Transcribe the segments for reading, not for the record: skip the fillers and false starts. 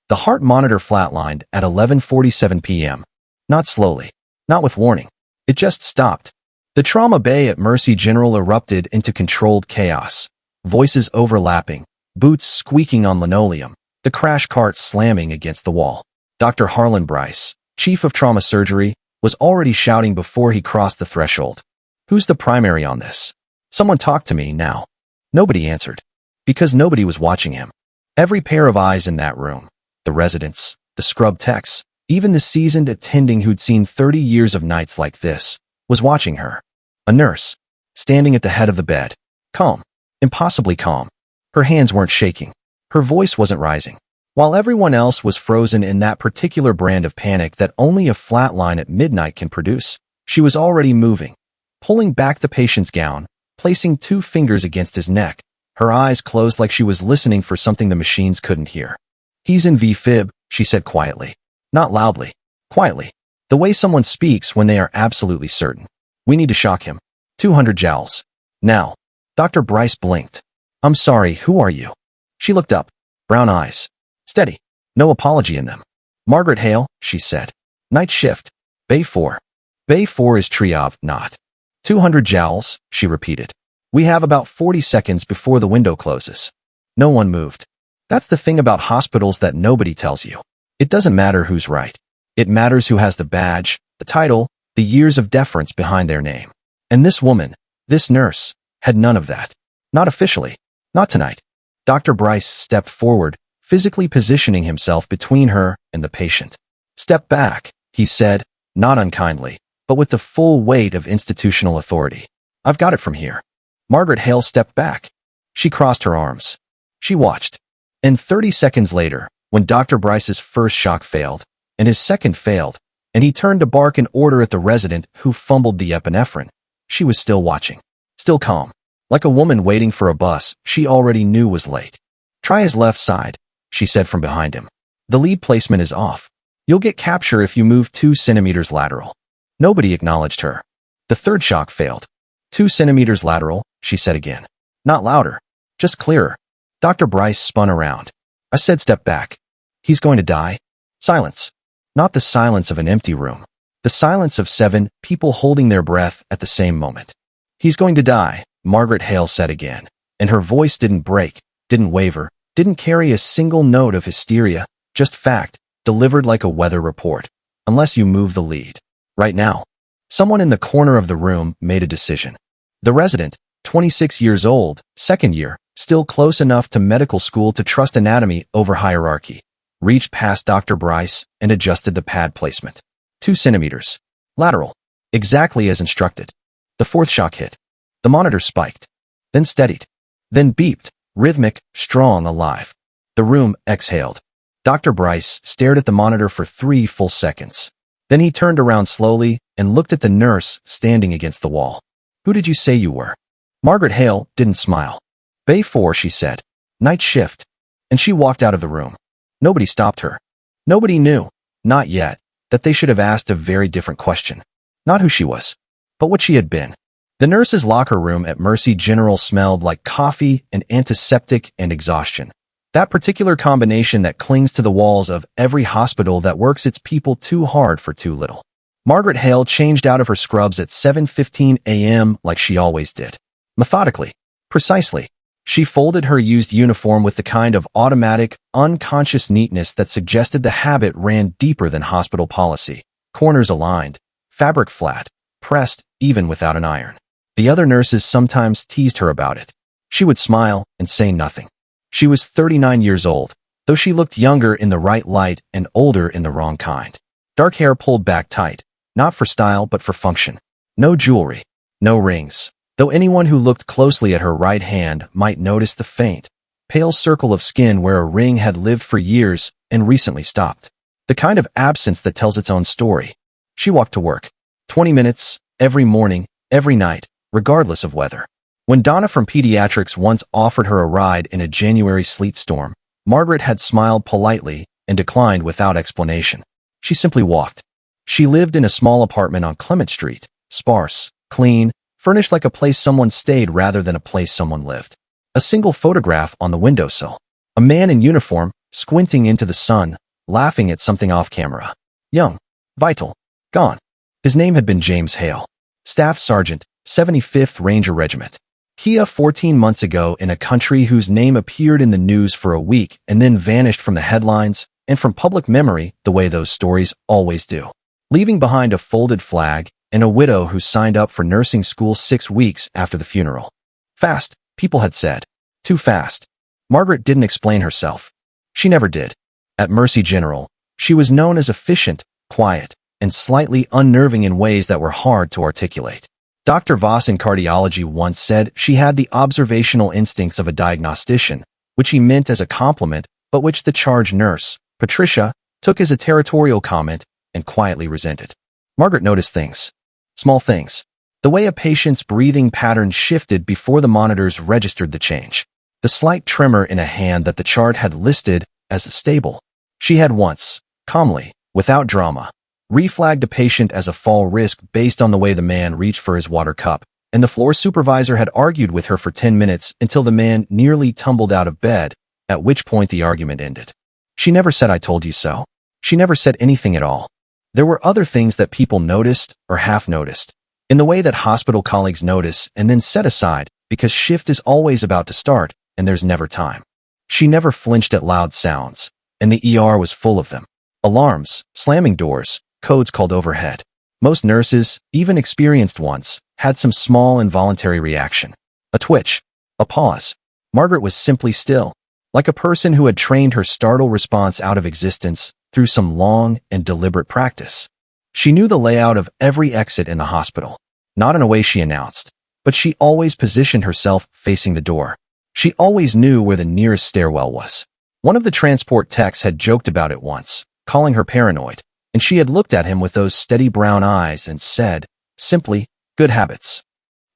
The heart monitor flatlined at 11:47 p.m. Not slowly, not with warning. It just stopped. The trauma bay at Mercy General erupted into controlled chaos. Voices overlapping, boots squeaking on linoleum, the crash cart slamming against the wall. Dr. Harlan Bryce, chief of trauma surgery, was already shouting before he crossed the threshold. "Who's the primary on this? Someone talk to me now." Nobody answered, because nobody was watching him. Every pair of eyes in that room, the residents, the scrub techs, even the seasoned attending who'd seen 30 years of nights like this, was watching her. A nurse, standing at the head of the bed, calm, impossibly calm. Her hands weren't shaking. Her voice wasn't rising. While everyone else was frozen in that particular brand of panic that only a flatline at midnight can produce, she was already moving, pulling back the patient's gown, placing 2 fingers against his neck, her eyes closed like she was listening for something the machines couldn't hear. "He's in V-fib," she said quietly. Not loudly, quietly, the way someone speaks when they are absolutely certain. "We need to shock him. 200 joules. Now." Dr. Bryce blinked. "I'm sorry, who are you?" She looked up, brown eyes, steady, no apology in them. "Margaret Hail," she said. "Night shift. Bay 4. Bay 4 is triage, not." 200 joules, she repeated. "We have about 40 seconds before the window closes." No one moved. That's the thing about hospitals that nobody tells you. It doesn't matter who's right. It matters who has the badge, the title, the years of deference behind their name. And this woman, this nurse, had none of that. Not officially. Not tonight. Dr. Bryce stepped forward, physically positioning himself between her and the patient. "Step back," he said, not unkindly, but with the full weight of institutional authority. "I've got it from here." Margaret Hail stepped back. She crossed her arms. She watched. And 30 seconds later, when Dr. Bryce's first shock failed, and his second failed, and he turned to bark an order at the resident who fumbled the epinephrine, she was still watching, still calm, like a woman waiting for a bus she already knew was late. "Try his left side," she said from behind him. "The lead placement is off. You'll get capture if you move 2 centimeters lateral." Nobody acknowledged her. The third shock failed. 2 centimeters lateral, she said again. Not louder, just clearer. Dr. Bryce spun around. "I said step back. He's going to die." Silence. Not the silence of an empty room. The silence of 7 people holding their breath at the same moment. "He's going to die," Margaret Hail said again, and her voice didn't break, didn't waver, didn't carry a single note of hysteria, just fact, delivered like a weather report. "Unless you move the lead. Right now." Someone in the corner of the room made a decision. The resident, 26 years old, second year, still close enough to medical school to trust anatomy over hierarchy, reached past Dr. Bryce and adjusted the pad placement. 2 centimeters. Lateral. Exactly as instructed. The fourth shock hit. The monitor spiked. Then steadied. Then beeped, rhythmic, strong, alive. The room exhaled. Dr. Bryce stared at the monitor for 3 full seconds. Then he turned around slowly and looked at the nurse standing against the wall. "Who did you say you were?" Margaret Hail didn't smile. "Bay 4, she said. "Night shift." And she walked out of the room. Nobody stopped her. Nobody knew, not yet, that they should have asked a very different question. Not who she was, but what she had been. The nurse's locker room at Mercy General smelled like coffee and antiseptic and exhaustion. That particular combination that clings to the walls of every hospital that works its people too hard for too little. Margaret Hail changed out of her scrubs at 7:15 a.m. like she always did. Methodically. Precisely. She folded her used uniform with the kind of automatic, unconscious neatness that suggested the habit ran deeper than hospital policy. Corners aligned, fabric flat, pressed even without an iron. The other nurses sometimes teased her about it. She would smile and say nothing. She was 39 years old, though she looked younger in the right light and older in the wrong kind. Dark hair pulled back tight, not for style but for function. No jewelry, no rings, though anyone who looked closely at her right hand might notice the faint, pale circle of skin where a ring had lived for years and recently stopped. The kind of absence that tells its own story. She walked to work. 20 minutes, every morning, every night, regardless of weather. When Donna from Pediatrics once offered her a ride in a January sleet storm, Margaret had smiled politely and declined without explanation. She simply walked. She lived in a small apartment on Clement Street, sparse, clean, furnished like a place someone stayed rather than a place someone lived. A single photograph on the windowsill. A man in uniform, squinting into the sun, laughing at something off camera. Young, vital, gone. His name had been James Hale, Staff Sergeant, 75th Ranger Regiment. Kia 14 months ago in a country whose name appeared in the news for a week and then vanished from the headlines and from public memory the way those stories always do. Leaving behind a folded flag and a widow who signed up for nursing school 6 weeks after the funeral. Fast, people had said. Too fast. Margaret didn't explain herself. She never did. At Mercy General, she was known as efficient, quiet, and slightly unnerving in ways that were hard to articulate. Dr. Voss in cardiology once said she had the observational instincts of a diagnostician, which he meant as a compliment, but which the charge nurse, Patricia, took as a territorial comment and quietly resented. Margaret noticed things. Small things. The way a patient's breathing pattern shifted before the monitors registered the change. The slight tremor in a hand that the chart had listed as stable. She had once, calmly, without drama, reflagged a patient as a fall risk based on the way the man reached for his water cup, and the floor supervisor had argued with her for 10 minutes until the man nearly tumbled out of bed, at which point the argument ended. She never said "I told you so." She never said anything at all. There were other things that people noticed or half noticed, in the way that hospital colleagues notice and then set aside because shift is always about to start and there's never time. She never flinched at loud sounds, and the ER was full of them. Alarms, slamming doors, codes called overhead. Most nurses, even experienced ones, had some small involuntary reaction. A twitch. A pause. Margaret was simply still, like a person who had trained her startle response out of existence through some long and deliberate practice. She knew the layout of every exit in the hospital, not in a way she announced, but she always positioned herself facing the door. She always knew where the nearest stairwell was. One of the transport techs had joked about it once, calling her paranoid, and she had looked at him with those steady brown eyes and said, simply, "Good habits."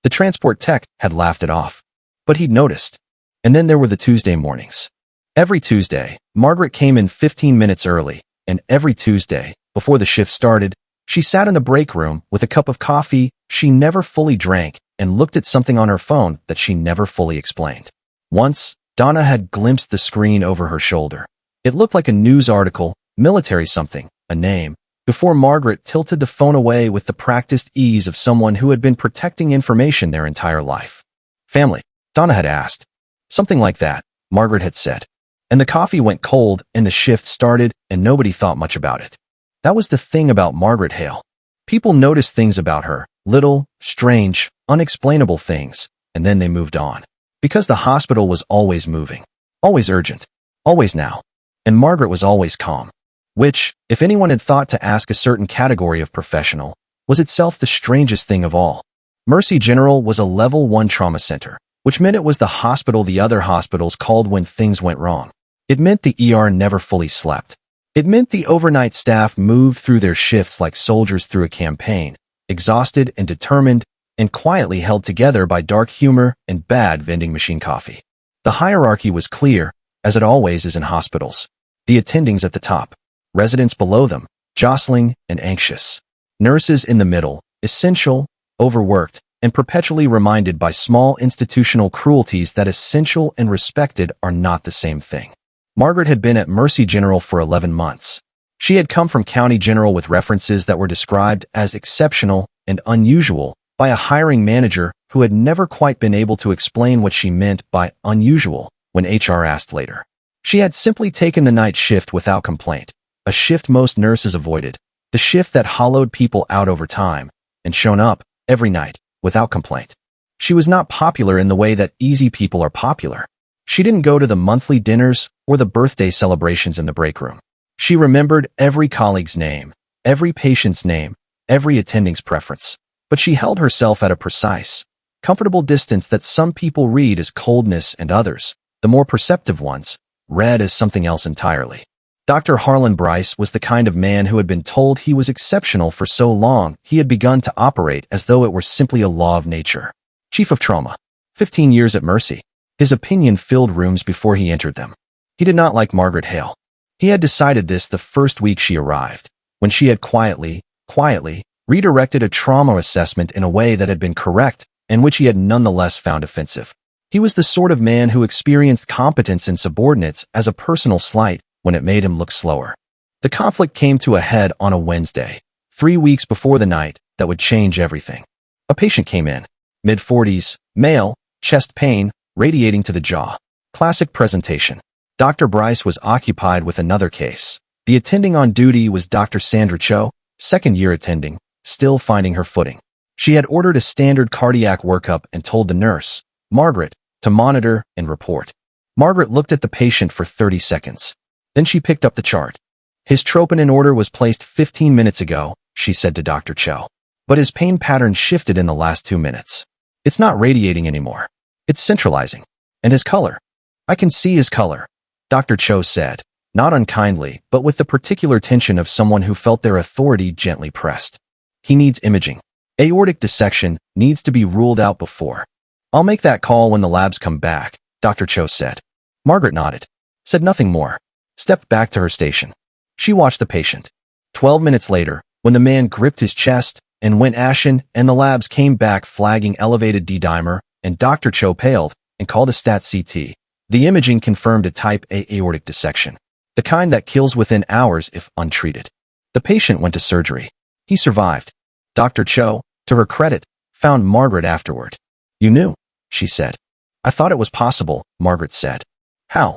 The transport tech had laughed it off, but he'd noticed. And then there were the Tuesday mornings. Every Tuesday, Margaret came in 15 minutes early, and every Tuesday, before the shift started, she sat in the break room with a cup of coffee she never fully drank and looked at something on her phone that she never fully explained. Once, Donna had glimpsed the screen over her shoulder. It looked like a news article, military something, a name, before Margaret tilted the phone away with the practiced ease of someone who had been protecting information their entire life. "Family," Donna had asked. Something like that, Margaret had said. And the coffee went cold and the shift started and nobody thought much about it. That was the thing about Margaret Hail. People noticed things about her, little, strange, unexplainable things, and then they moved on. Because the hospital was always moving, always urgent, always now, and Margaret was always calm. Which, if anyone had thought to ask a certain category of professional, was itself the strangest thing of all. Mercy General was a level 1 trauma center, which meant it was the hospital the other hospitals called when things went wrong. It meant the ER never fully slept. It meant the overnight staff moved through their shifts like soldiers through a campaign, exhausted and determined, and quietly held together by dark humor and bad vending machine coffee. The hierarchy was clear, as it always is in hospitals. The attendings at the top, residents below them, jostling and anxious. Nurses in the middle, essential, overworked, and perpetually reminded by small institutional cruelties that essential and respected are not the same thing. Margaret had been at Mercy General for 11 months. She had come from County General with references that were described as exceptional and unusual by a hiring manager who had never quite been able to explain what she meant by unusual when HR asked later. She had simply taken the night shift without complaint, a shift most nurses avoided, the shift that hollowed people out over time, and shown up every night without complaint. She was not popular in the way that easy people are popular. She didn't go to the monthly dinners or the birthday celebrations in the break room. She remembered every colleague's name, every patient's name, every attending's preference, but she held herself at a precise, comfortable distance that some people read as coldness and others, the more perceptive ones, read as something else entirely. Dr. Harlan Bryce was the kind of man who had been told he was exceptional for so long he had begun to operate as though it were simply a law of nature. Chief of Trauma. 15 years at Mercy. His opinion filled rooms before he entered them. He did not like Margaret Hail. He had decided this the first week she arrived, when she had quietly redirected a trauma assessment in a way that had been correct and which he had nonetheless found offensive. He was the sort of man who experienced competence in subordinates as a personal slight when it made him look slower. The conflict came to a head on a Wednesday, 3 weeks before the night that would change everything. A patient came in, mid-40s, male, chest pain, radiating to the jaw. Classic presentation. Dr. Bryce was occupied with another case. The attending on duty was Dr. Sandra Cho, second-year attending, still finding her footing. She had ordered a standard cardiac workup and told the nurse, Margaret, to monitor and report. Margaret looked at the patient for 30 seconds. Then she picked up the chart. His troponin order was placed 15 minutes ago, she said to Dr. Cho. But his pain pattern shifted in the last 2 minutes. It's not radiating anymore. It's centralizing. And his color. I can see his color, Dr. Cho said, not unkindly, but with the particular tension of someone who felt their authority gently pressed. He needs imaging. Aortic dissection needs to be ruled out before. I'll make that call when the labs come back, Dr. Cho said. Margaret nodded, said nothing more, stepped back to her station. She watched the patient. 12 minutes later, when the man gripped his chest and went ashen and the labs came back flagging elevated D-dimer, and Dr. Cho paled and called a stat CT, the imaging confirmed a type A aortic dissection, the kind that kills within hours if untreated. The patient went to surgery. He survived. Dr. Cho, to her credit, found Margaret afterward. You knew, she said. I thought it was possible, Margaret said. How?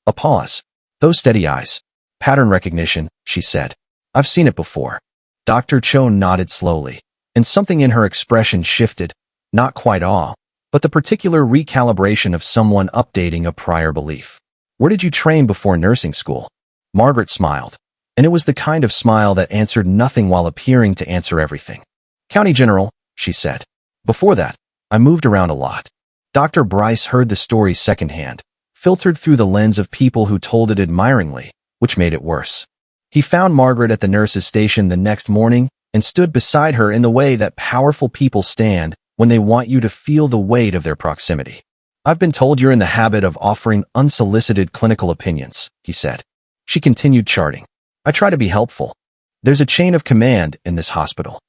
A pause. Those steady eyes. Pattern recognition, she said. I've seen it before. Dr. Cho nodded slowly, and something in her expression shifted, not quite awe, but the particular recalibration of someone updating a prior belief. Where did you train before nursing school? Margaret smiled, and it was the kind of smile that answered nothing while appearing to answer everything. County General, she said. Before that, I moved around a lot. Dr. Bryce heard the story secondhand, filtered through the lens of people who told it admiringly, which made it worse. He found Margaret at the nurse's station the next morning and stood beside her in the way that powerful people stand when they want you to feel the weight of their proximity. I've been told you're in the habit of offering unsolicited clinical opinions, he said. She continued charting. I try to be helpful. There's a chain of command in this hospital.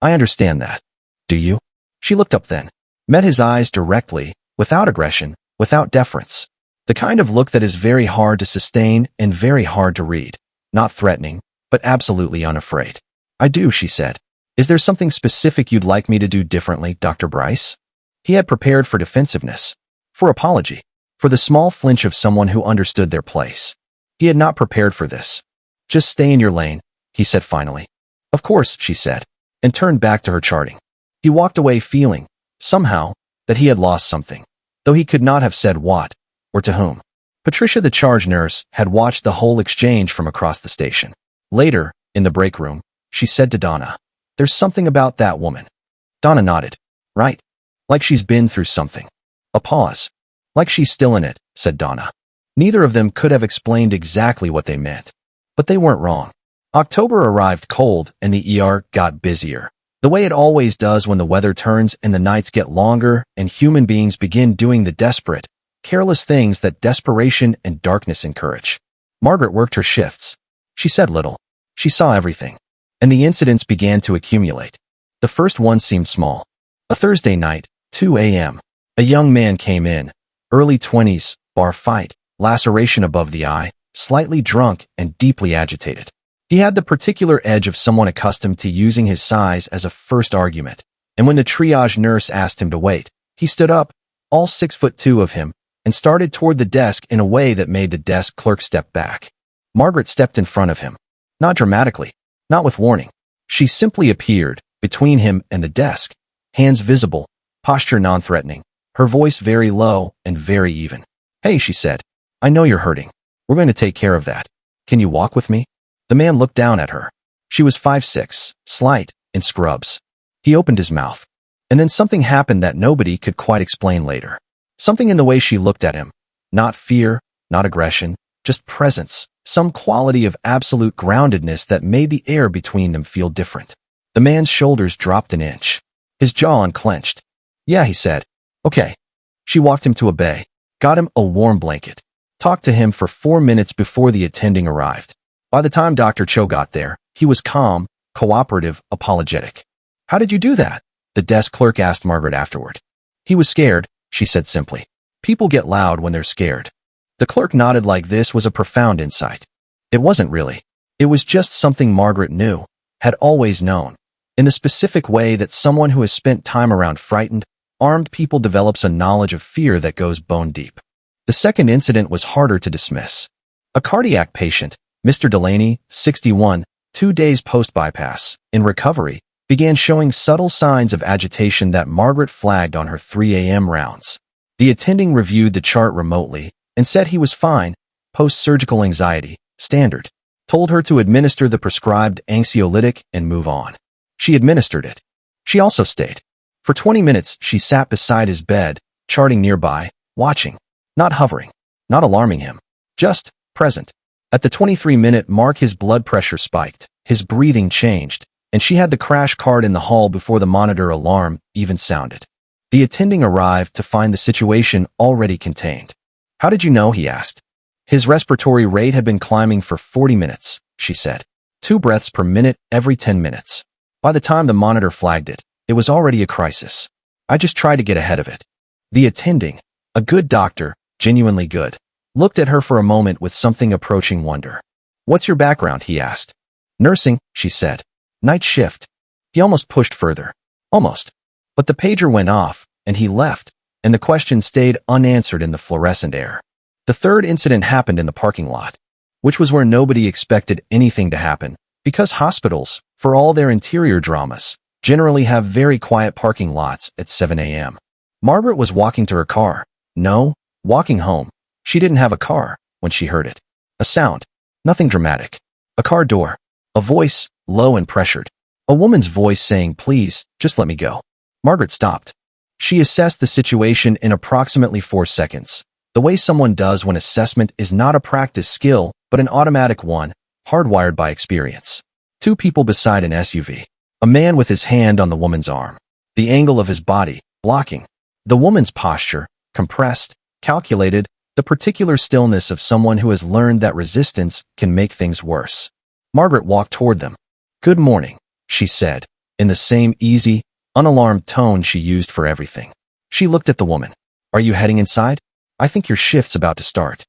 I understand that. Do you? She looked up then, met his eyes directly, without aggression, without deference. The kind of look that is very hard to sustain and very hard to read. Not threatening, but absolutely unafraid. I do, she said. Is there something specific you'd like me to do differently, Dr. Bryce? He had prepared for defensiveness, for apology, for the small flinch of someone who understood their place. He had not prepared for this. Just stay in your lane, he said finally. Of course, she said, and turned back to her charting. He walked away feeling, somehow, that he had lost something, though he could not have said what, or to whom. Patricia, the charge nurse, had watched the whole exchange from across the station. Later, in the break room, she said to Donna, There's something about that woman. Donna nodded. Right. Like she's been through something. A pause. Like she's still in it, said Donna. Neither of them could have explained exactly what they meant. But they weren't wrong. October arrived cold and the ER got busier, the way it always does when the weather turns and the nights get longer and human beings begin doing the desperate, careless things that desperation and darkness encourage. Margaret worked her shifts. She said little. She saw everything. And the incidents began to accumulate. The first one seemed small. A Thursday night, 2 a.m. A young man came in, early 20s, bar fight, laceration above the eye, slightly drunk and deeply agitated. He had the particular edge of someone accustomed to using his size as a first argument, and when the triage nurse asked him to wait, he stood up, all 6'2" of him, and started toward the desk in a way that made the desk clerk step back. Margaret stepped in front of him. Not dramatically, not with warning. She simply appeared, between him and the desk, hands visible, posture non-threatening, her voice very low and very even. Hey, she said, I know you're hurting. We're going to take care of that. Can you walk with me? The man looked down at her. She was 5'6", slight, in scrubs. He opened his mouth. And then something happened that nobody could quite explain later. Something in the way she looked at him. Not fear, not aggression, just presence, some quality of absolute groundedness that made the air between them feel different. The man's shoulders dropped an inch. His jaw unclenched. Yeah, he said. Okay. She walked him to a bay, got him a warm blanket, talked to him for 4 minutes before the attending arrived. By the time Dr. Cho got there, he was calm, cooperative, apologetic. How did you do that? The desk clerk asked Margaret afterward. He was scared, she said simply. People get loud when they're scared. The clerk nodded like this was a profound insight. It wasn't really. It was just something Margaret knew, had always known, in the specific way that someone who has spent time around frightened, armed people develops a knowledge of fear that goes bone deep. The second incident was harder to dismiss. A cardiac patient, Mr. Delaney, 61, 2 days post-bypass, in recovery, began showing subtle signs of agitation that Margaret flagged on her 3 a.m. rounds. The attending reviewed the chart remotely and said he was fine, post-surgical anxiety, standard, told her to administer the prescribed anxiolytic and move on. She administered it. She also stayed. For 20 minutes, she sat beside his bed, charting nearby, watching, not hovering, not alarming him, just present. At the 23-minute mark, his blood pressure spiked, his breathing changed, and she had the crash cart in the hall before the monitor alarm even sounded. The attending arrived to find the situation already contained. "How did you know?" he asked. "His respiratory rate had been climbing for 40 minutes, she said. 2 breaths per minute every 10 minutes. By the time the monitor flagged it, it was already a crisis. I just tried to get ahead of it." The attending, a good doctor, genuinely good, looked at her for a moment with something approaching wonder. "What's your background?" he asked. "Nursing," she said. "Night shift." He almost pushed further. Almost. But the pager went off, and he left, and the question stayed unanswered in the fluorescent air. The third incident happened in the parking lot, which was where nobody expected anything to happen, because hospitals, for all their interior dramas, generally have very quiet parking lots at 7 a.m. Margaret was walking to her car. No, walking home. She didn't have a car when she heard it. A sound. Nothing dramatic. A car door. A voice, low and pressured. A woman's voice saying, "Please, just let me go." Margaret stopped. She assessed the situation in approximately 4 seconds, the way someone does when assessment is not a practice skill, but an automatic one, hardwired by experience. 2 people beside an SUV. A man with his hand on the woman's arm. The angle of his body, blocking. The woman's posture, compressed, calculated, the particular stillness of someone who has learned that resistance can make things worse. Margaret walked toward them. "Good morning," she said, in the same easy, unalarmed tone she used for everything. She looked at the woman. "Are you heading inside? I think your shift's about to start."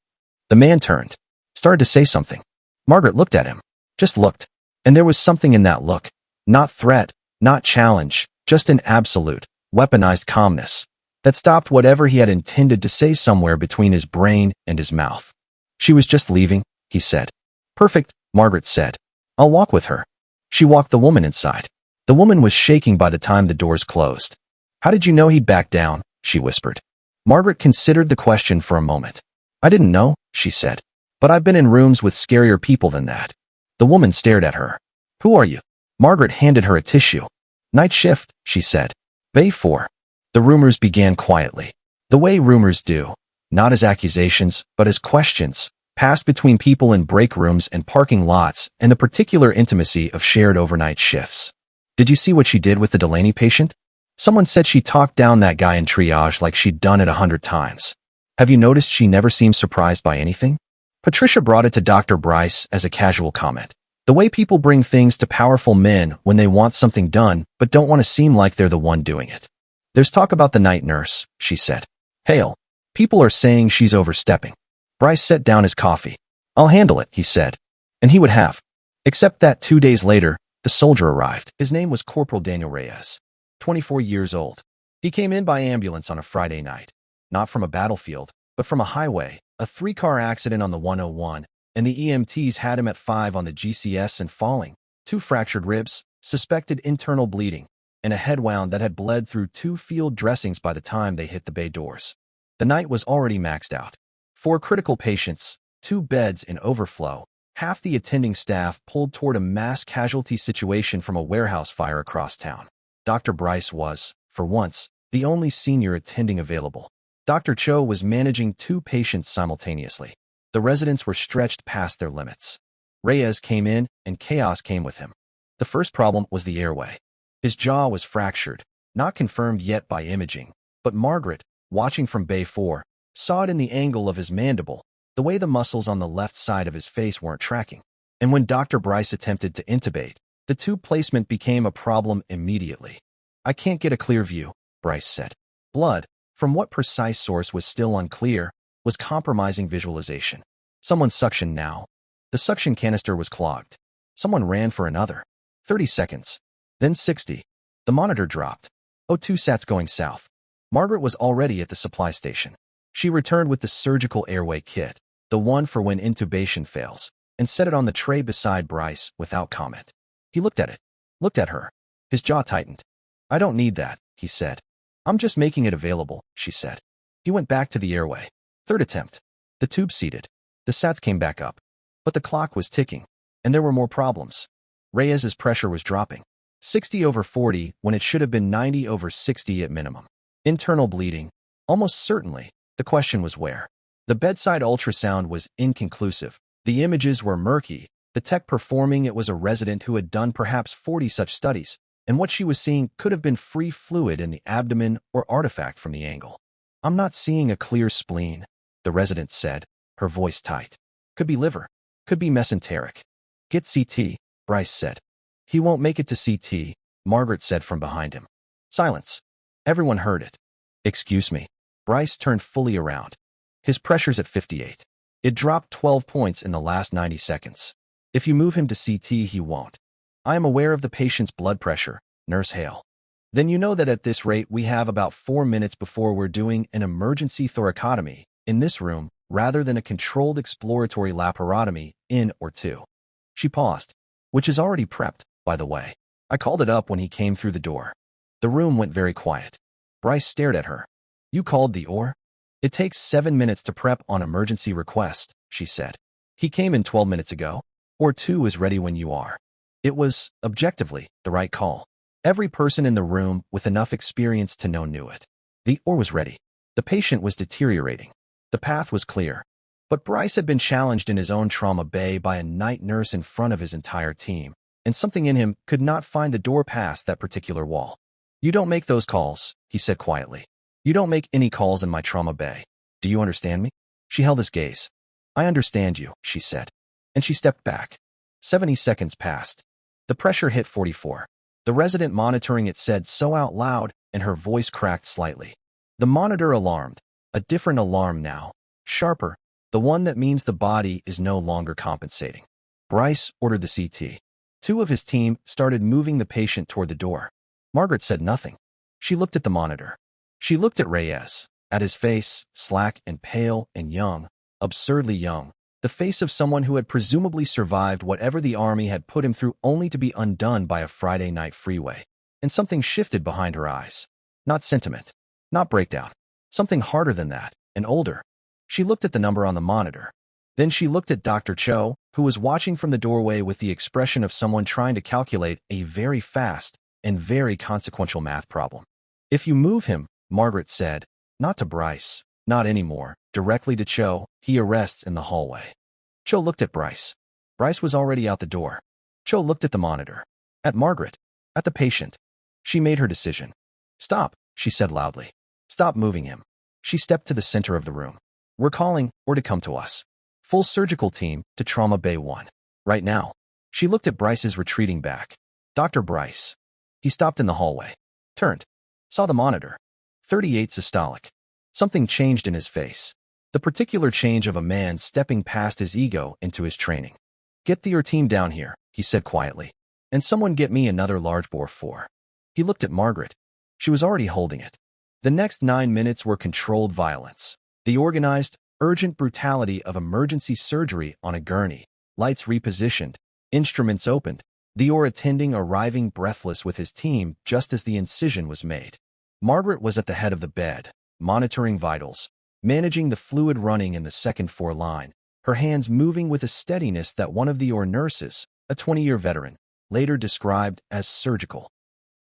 The man turned, started to say something. Margaret looked at him, just looked, and there was something in that look, not threat, not challenge, just an absolute, weaponized calmness that stopped whatever he had intended to say somewhere between his brain and his mouth. "She was just leaving," he said. "Perfect," Margaret said. "I'll walk with her." She walked the woman inside. The woman was shaking by the time the doors closed. "How did you know he'd back down?" she whispered. Margaret considered the question for a moment. "I didn't know," she said. "But I've been in rooms with scarier people than that." The woman stared at her. "Who are you?" Margaret handed her a tissue. "Night shift," she said. "Bay 4. The rumors began quietly. The way rumors do, not as accusations, but as questions, passed between people in break rooms and parking lots and the particular intimacy of shared overnight shifts. "Did you see what she did with the Delaney patient? Someone said she talked down that guy in triage like she'd done it 100 times. Have you noticed she never seems surprised by anything?" Patricia brought it to Dr. Bryce as a casual comment. The way people bring things to powerful men when they want something done but don't want to seem like they're the one doing it. "There's talk about the night nurse," she said. "Hail. People are saying she's overstepping." Bryce set down his coffee. "I'll handle it," he said. And he would have. Except that 2 days later, the soldier arrived. His name was Corporal Daniel Reyes, 24 years old. He came in by ambulance on a Friday night. Not from a battlefield, but from a highway, a 3-car accident on the 101, and the EMTs had him at 5 on the GCS and falling. 2 fractured ribs, suspected internal bleeding, and a head wound that had bled through 2 field dressings by the time they hit the bay doors. The night was already maxed out. 4 critical patients, 2 beds in overflow, half the attending staff pulled toward a mass casualty situation from a warehouse fire across town. Dr. Bryce was, for once, the only senior attending available. Dr. Cho was managing 2 patients simultaneously. The residents were stretched past their limits. Reyes came in, and chaos came with him. The first problem was the airway. His jaw was fractured, not confirmed yet by imaging, but Margaret, watching from Bay 4, saw it in the angle of his mandible, the way the muscles on the left side of his face weren't tracking. And when Dr. Bryce attempted to intubate, the tube placement became a problem immediately. "I can't get a clear view," Bryce said. Blood, from what precise source was still unclear, was compromising visualization. "Someone suction now." The suction canister was clogged. Someone ran for another. 30 seconds. Then 60. The monitor dropped. O2 sats going south. Margaret was already at the supply station. She returned with the surgical airway kit, the one for when intubation fails, and set it on the tray beside Bryce without comment. He looked at it. Looked at her. His jaw tightened. "I don't need that," he said. "I'm just making it available," she said. He went back to the airway. Third attempt. The tube seated. The sats came back up. But the clock was ticking, and there were more problems. Reyes's pressure was dropping. 60/40 when it should have been 90/60 at minimum. Internal bleeding. Almost certainly. The question was where. The bedside ultrasound was inconclusive. The images were murky. The tech performing it was a resident who had done perhaps 40 such studies, and what she was seeing could have been free fluid in the abdomen or artifact from the angle. "I'm not seeing a clear spleen," the resident said, her voice tight. "Could be liver. Could be mesenteric." "Get CT," Bryce said. "He won't make it to CT," Margaret said from behind him. Silence. Everyone heard it. "Excuse me." Bryce turned fully around. His pressure's at 58. It dropped 12 points in the last 90 seconds. "If you move him to CT, he won't." "I am aware of the patient's blood pressure, Nurse Hale." "Then you know that at this rate we have about 4 minutes before we're doing an emergency thoracotomy in this room rather than a controlled exploratory laparotomy in or two." She paused. "Which is already prepped, by the way. I called it up when he came through the door." The room went very quiet. Bryce stared at her. "You called the OR?" "It takes 7 minutes to prep on emergency request," she said. "He came in 12 minutes ago. OR 2 is ready when you are." It was, objectively, the right call. Every person in the room with enough experience to know knew it. The OR was ready. The patient was deteriorating. The path was clear. But Bryce had been challenged in his own trauma bay by a night nurse in front of his entire team, and something in him could not find the door past that particular wall. "You don't make those calls," he said quietly. "You don't make any calls in my trauma bay. Do you understand me?" She held his gaze. "I understand you," she said. And she stepped back. 70 seconds passed. The pressure hit 44. The resident monitoring it said so out loud, and her voice cracked slightly. The monitor alarmed. A different alarm now. Sharper. The one that means the body is no longer compensating. Bryce ordered the CT. 2 of his team started moving the patient toward the door. Margaret said nothing. She looked at the monitor. She looked at Reyes, at his face, slack and pale and young, absurdly young, the face of someone who had presumably survived whatever the army had put him through only to be undone by a Friday night freeway. And something shifted behind her eyes. Not sentiment. Not breakdown. Something harder than that, and older. She looked at the number on the monitor. Then she looked at Dr. Cho, who was watching from the doorway with the expression of someone trying to calculate a very fast and very consequential math problem. "If you move him," Margaret said, not to Bryce, not anymore, directly to Cho, "he arrests in the hallway." Cho looked at Bryce. Bryce was already out the door. Cho looked at the monitor. At Margaret. At the patient. She made her decision. "Stop," she said loudly. "Stop moving him." She stepped to the center of the room. "We're calling, or to come to us. Full surgical team to Trauma Bay 1. Right now." She looked at Bryce's retreating back. "Dr. Bryce." He stopped in the hallway. Turned. Saw the monitor. 38 systolic. Something changed in his face. The particular change of a man stepping past his ego into his training. "Get your team down here," he said quietly. "And someone get me another large bore 4. He looked at Margaret. She was already holding it. The next 9 minutes were controlled violence. The organized, urgent brutality of emergency surgery on a gurney. Lights repositioned. Instruments opened. The OR attending arriving breathless with his team just as the incision was made. Margaret was at the head of the bed, monitoring vitals, managing the fluid running in the second 4 line, her hands moving with a steadiness that one of the OR nurses, a 20-year veteran, later described as surgical.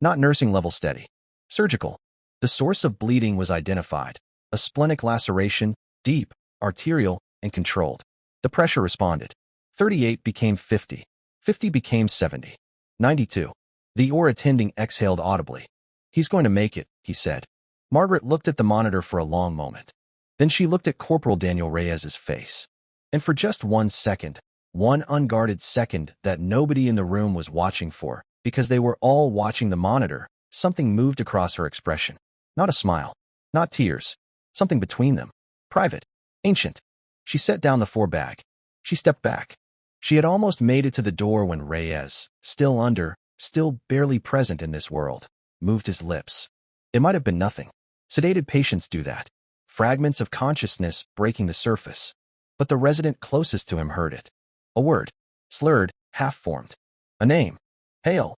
Not nursing level steady. Surgical. The source of bleeding was identified. A splenic laceration, deep, arterial, and controlled. The pressure responded. 38 became 50. 50 became 70. 92. The OR attending exhaled audibly. "He's going to make it," he said. Margaret looked at the monitor for a long moment. Then she looked at Corporal Daniel Reyes's face. And for just 1 second, one unguarded second that nobody in the room was watching for, because they were all watching the monitor, something moved across her expression. Not a smile. Not tears. Something between them. Private. Ancient. She set down the 4 bag. She stepped back. She had almost made it to the door when Reyes, still barely present in this world, moved his lips. It might have been nothing. Sedated patients do that. Fragments of consciousness breaking the surface. But the resident closest to him heard it. A word. Slurred, half-formed. A name. Hail.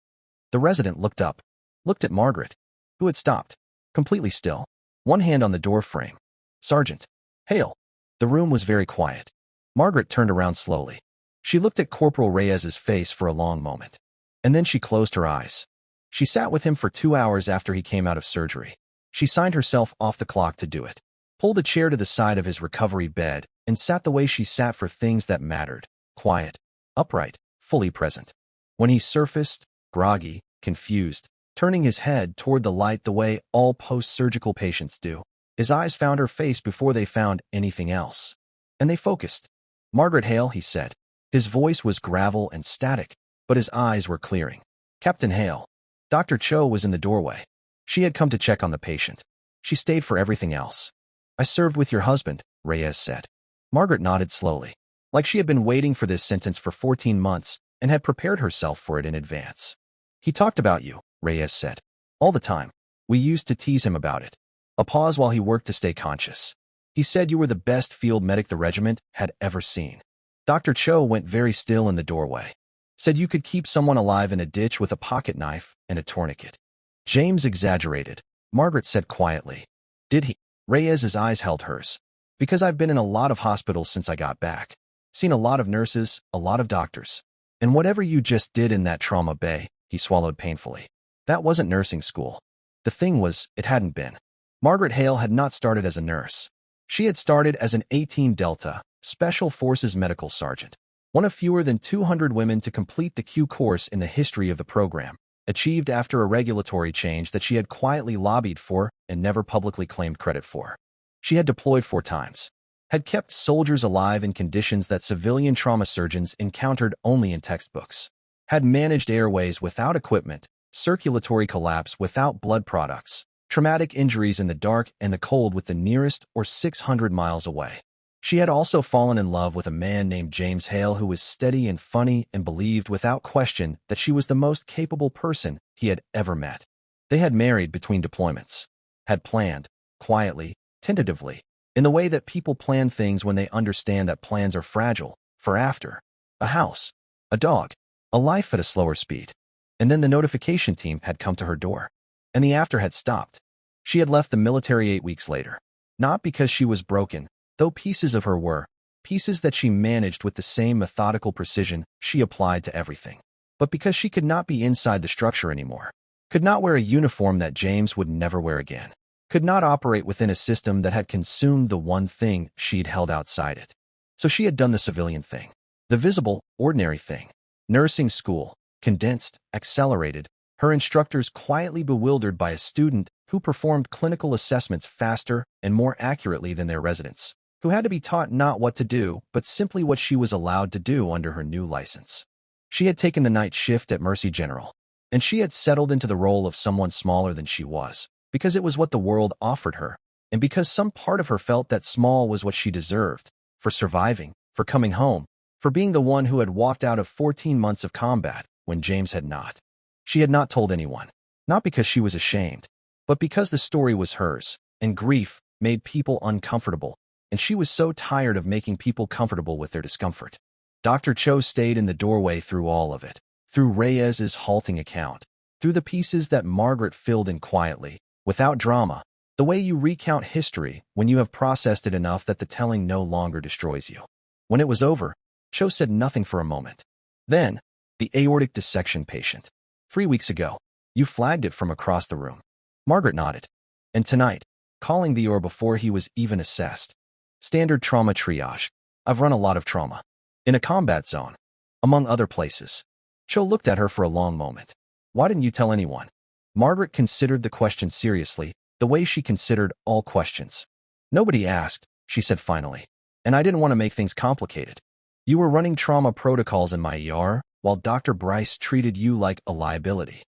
The resident looked up. Looked at Margaret, who had stopped. Completely still. One hand on the door frame. Sergeant. Hail. The room was very quiet. Margaret turned around slowly. She looked at Corporal Reyes's face for a long moment. And then she closed her eyes. She sat with him for 2 hours after he came out of surgery. She signed herself off the clock to do it. Pulled a chair to the side of his recovery bed and sat the way she sat for things that mattered. Quiet, upright, fully present. When he surfaced, groggy, confused, turning his head toward the light the way all post-surgical patients do, his eyes found her face before they found anything else. And they focused. Margaret Hail, he said. His voice was gravel and static, but his eyes were clearing. Captain Hail. Dr. Cho was in the doorway. She had come to check on the patient. She stayed for everything else. I served with your husband, Reyes said. Margaret nodded slowly, like she had been waiting for this sentence for 14 months and had prepared herself for it in advance. He talked about you, Reyes said. All the time. We used to tease him about it. A pause while he worked to stay conscious. He said you were the best field medic the regiment had ever seen. Dr. Cho went very still in the doorway. Said you could keep someone alive in a ditch with a pocket knife and a tourniquet. James exaggerated, Margaret said quietly. Did he? Reyes's eyes held hers. Because I've been in a lot of hospitals since I got back. Seen a lot of nurses, a lot of doctors. And whatever you just did in that trauma bay, he swallowed painfully. That wasn't nursing school. The thing was, it hadn't been. Margaret Hail had not started as a nurse. She had started as an 18 Delta, Special Forces medical sergeant. One of fewer than 200 women to complete the Q course in the history of the program, achieved after a regulatory change that she had quietly lobbied for and never publicly claimed credit for. She had deployed 4 times, had kept soldiers alive in conditions that civilian trauma surgeons encountered only in textbooks, had managed airways without equipment, circulatory collapse without blood products, traumatic injuries in the dark and the cold with the nearest or 600 miles away. She had also fallen in love with a man named James Hail who was steady and funny and believed without question that she was the most capable person he had ever met. They had married between deployments, had planned, quietly, tentatively, in the way that people plan things when they understand that plans are fragile, for after, a house, a dog, a life at a slower speed. And then the notification team had come to her door, and the after had stopped. She had left the military 8 weeks later, not because she was broken, though pieces of her were, pieces that she managed with the same methodical precision she applied to everything, but because she could not be inside the structure anymore, could not wear a uniform that James would never wear again, could not operate within a system that had consumed the one thing she'd held outside it. So she had done the civilian thing, the visible, ordinary thing. Nursing school, condensed, accelerated, her instructors quietly bewildered by a student who performed clinical assessments faster and more accurately than their residents, who had to be taught not what to do, but simply what she was allowed to do under her new license. She had taken the night shift at Mercy General, and she had settled into the role of someone smaller than she was, because it was what the world offered her, and because some part of her felt that small was what she deserved, for surviving, for coming home, for being the one who had walked out of 14 months of combat when James had not. She had not told anyone, not because she was ashamed, but because the story was hers, and grief made people uncomfortable, and she was so tired of making people comfortable with their discomfort. Dr. Cho stayed in the doorway through all of it, through Reyes's halting account, through the pieces that Margaret filled in quietly, without drama, the way you recount history when you have processed it enough that the telling no longer destroys you. When it was over, Cho said nothing for a moment. Then, the aortic dissection patient. 3 weeks ago, you flagged it from across the room. Margaret nodded. And tonight, calling the OR before he was even assessed. Standard trauma triage. I've run a lot of trauma. In a combat zone. Among other places. Cho looked at her for a long moment. Why didn't you tell anyone? Margaret considered the question seriously, the way she considered all questions. Nobody asked, she said finally. And I didn't want to make things complicated. You were running trauma protocols in my ER, while Dr. Bryce treated you like a liability.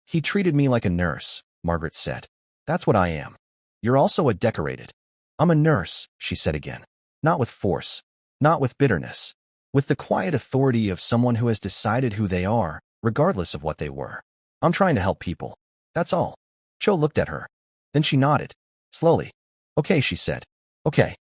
He treated me like a nurse, Margaret said. That's what I am. You're also a decorated. I'm a nurse, she said again. Not with force. Not with bitterness. with the quiet authority of someone who has decided who they are, regardless of what they were. I'm trying to help people. That's all. Cho looked at her. Then she nodded. Slowly. Okay, she said. Okay.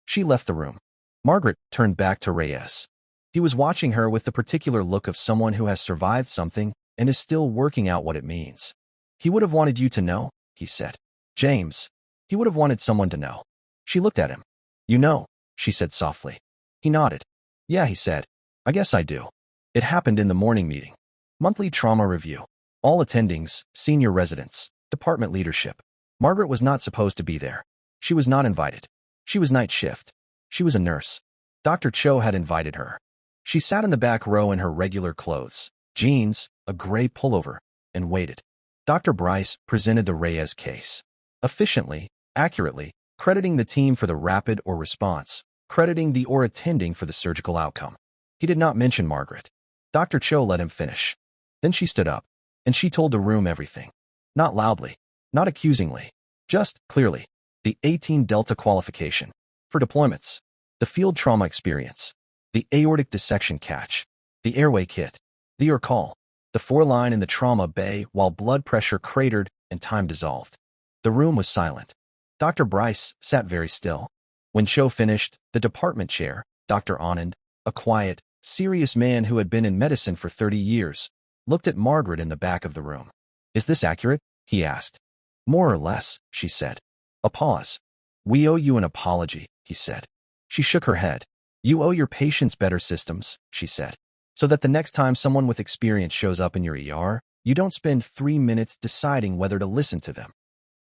She left the room. Margaret turned back to Reyes. He was watching her with the particular look of someone who has survived something and is still working out what it means. He would have wanted you to know, he said. James. He would have wanted someone to know. She looked at him. You know, she said softly. He nodded. Yeah, he said. I guess I do. It happened in the morning meeting. Monthly trauma review. All attendings, senior residents, department leadership. Margaret was not supposed to be there. She was not invited. She was night shift. She was a nurse. Dr. Cho had invited her. She sat in the back row in her regular clothes, jeans, a gray pullover, and waited. Dr. Bryce presented the Reyes case. Efficiently, accurately, crediting the team for the rapid or response, crediting the or attending for the surgical outcome. He did not mention Margaret. Dr. Cho let him finish. Then she stood up, and she told the room everything. Not loudly, not accusingly, just clearly. The 18 Delta qualification. For deployments. The field trauma experience. The aortic dissection catch. The airway kit. The ER call. The 4-line in the trauma bay while blood pressure cratered and time dissolved. The room was silent. Dr. Bryce sat very still. When Cho finished, the department chair, Dr. Anand, a quiet, serious man who had been in medicine for 30 years, looked at Margaret in the back of the room. Is this accurate? He asked. More or less, she said. A pause. We owe you an apology, he said. She shook her head. You owe your patients better systems, she said. So that the next time someone with experience shows up in your ER, you don't spend 3 minutes deciding whether to listen to them.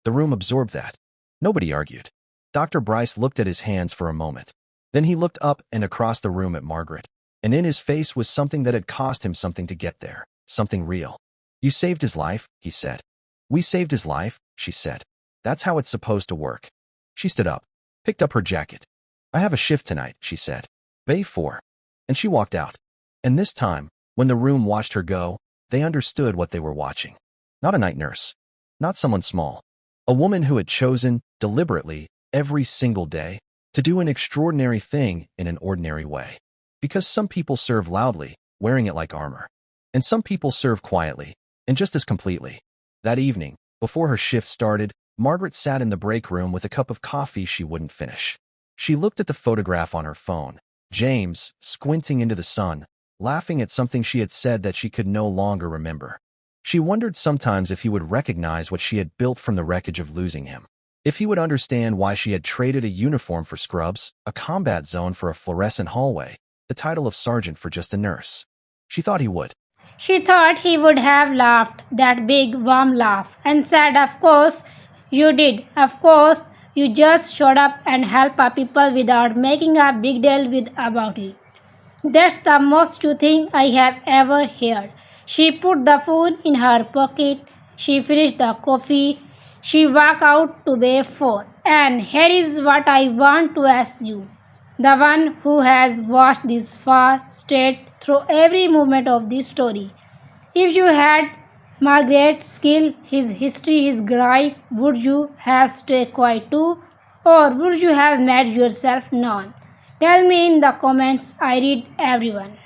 The room absorbed that. Nobody argued. Dr. Bryce looked at his hands for a moment. Then he looked up and across the room at Margaret, and in his face was something that had cost him something to get there, something real. You saved his life, he said. We saved his life, she said. That's how it's supposed to work. She stood up, picked up her jacket. I have a shift tonight, she said. Bay 4. And she walked out. And this time, when the room watched her go, they understood what they were watching. Not a night nurse. Not someone small. A woman who had chosen, deliberately, every single day, to do an extraordinary thing in an ordinary way. Because some people serve loudly, wearing it like armor. And some people serve quietly, and just as completely. That evening, before her shift started, Margaret sat in the break room with a cup of coffee she wouldn't finish. She looked at the photograph on her phone. James, squinting into the sun, laughing at something she had said that she could no longer remember. She wondered sometimes if he would recognize what she had built from the wreckage of losing him. If he would understand why she had traded a uniform for scrubs, a combat zone for a fluorescent hallway, the title of sergeant for just a nurse. She thought he would. She thought he would have laughed, that big, warm laugh, and said, Of course you did. Of course you just showed up and helped people without making a big deal about it. That's the most true thing I have ever heard. She put the phone in her pocket. She finished the coffee. She walked out to bay 4. And here is what I want to ask you. The one who has watched this far straight through every moment of this story. If you had Margaret's skill, his history, his gripe, would you have stayed quiet too? Or would you have made yourself known? Tell me in the comments. I read everyone.